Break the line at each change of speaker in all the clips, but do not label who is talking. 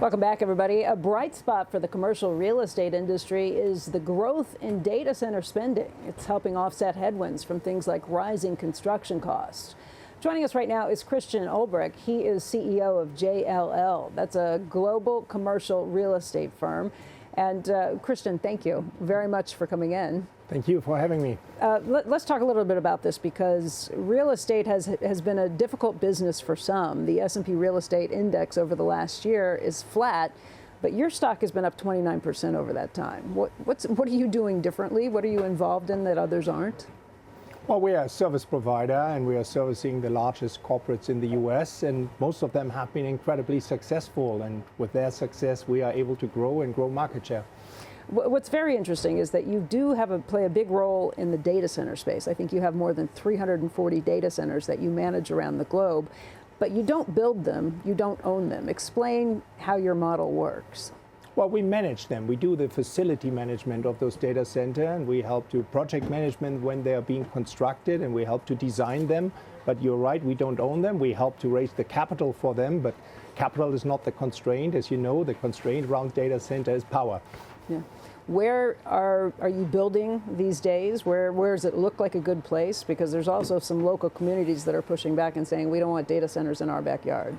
Welcome back, everybody. A bright spot for the commercial real estate industry is the growth in data center spending. It's helping offset headwinds from things like rising construction costs. Joining us right now is Christian Ulbrich. He is CEO of JLL. That's a global commercial real estate firm. And Christian, thank you very much for coming in.
Thank you for having me.
Let's talk a little bit about this, because real estate has been a difficult business for some. The S&P Real Estate Index over the last year is flat, but your stock has been up 29% over that time. What are you doing differently? What are you involved in that others aren't?
Well, we are a service provider, and we are servicing the largest corporates in the US, and most of them have been incredibly successful. And with their success, we are able to grow market share.
What's very interesting is that you do play a big role in the data center space. I think you have more than 340 data centers that you manage around the globe, but you don't build them, you don't own them. Explain how your model works.
Well, we manage them. We do the facility management of those data centers, and we help to project management when they are being constructed, and we help to design them. But you're right, we don't own them. We help to raise the capital for them, but capital is not the constraint. As you know, the constraint around data center is power.
Yeah. Where are you building these days? Where does it look like a good place? Because there's also some local communities that are pushing back and saying we don't want data centers in our backyard.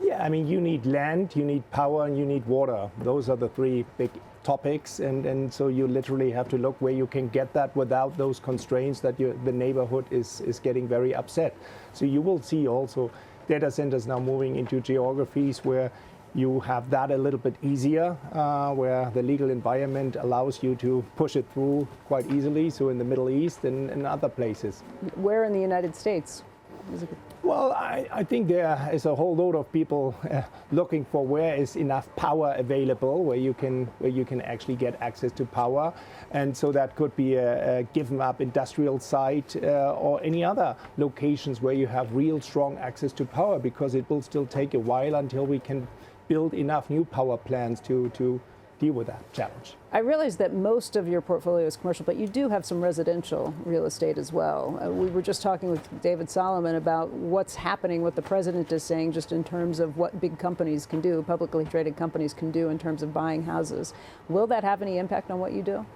Yeah, I mean, you need land, you need power, and you need water. Those are the three big topics, and so you literally have to look where you can get that without those constraints that the neighborhood is getting very upset. So you will see also data centers now moving into geographies where you have that a little bit easier, where the legal environment allows you to push it through quite easily, so in the Middle East and other places.
Where in the United States?
Well, I think there is a whole load of people looking for where is enough power available, where you can actually get access to power. And so that could be a given up industrial site or any other locations where you have real strong access to power, because it will still take a while until we can build enough new power plants to deal with that challenge.
I realize that most of your portfolio is commercial, but you do have some residential real estate as well. We were just talking with David Solomon about what's happening, what the president is saying, just in terms of what big companies can do, publicly traded companies can do in terms of buying houses. Will that have any impact on what you do?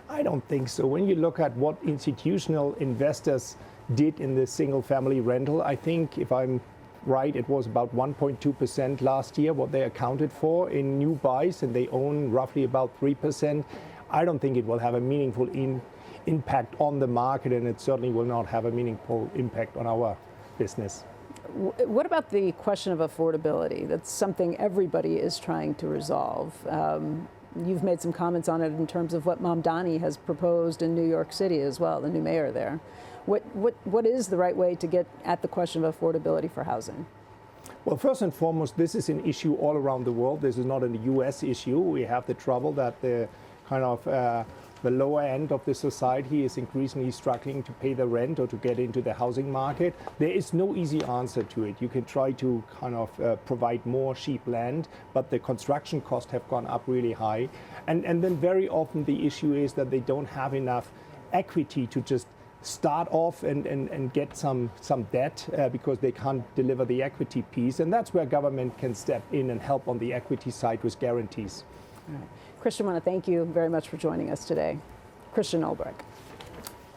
I don't think so. When you look at what institutional investors did in the single family rental, I think, if I'm right, it was about 1.2% last year what they accounted for in new buys, and they own roughly about 3%. I don't think it will have a meaningful impact on the market, and it certainly will not have a meaningful impact on our business.
What about the question of affordability? That's something everybody is trying to resolve. You've made some comments on it in terms of what Mamdani has proposed in New York City as well, the new mayor there. What is the right way to get at the question of affordability for housing?
Well, first and foremost, this is an issue all around the world. This is not a US issue. We have the trouble that the kind of the lower end of the society is increasingly struggling to pay the rent or to get into the housing market. There is no easy answer to it. You can try to kind of provide more cheap land, but the construction costs have gone up really high. And then very often the issue is that they don't have enough equity to just start off and get some debt because they can't deliver the equity piece. And that's where government can step in and help on the equity side with guarantees.
All right. Christian, I want to thank you very much for joining us today. Christian Ulbrich.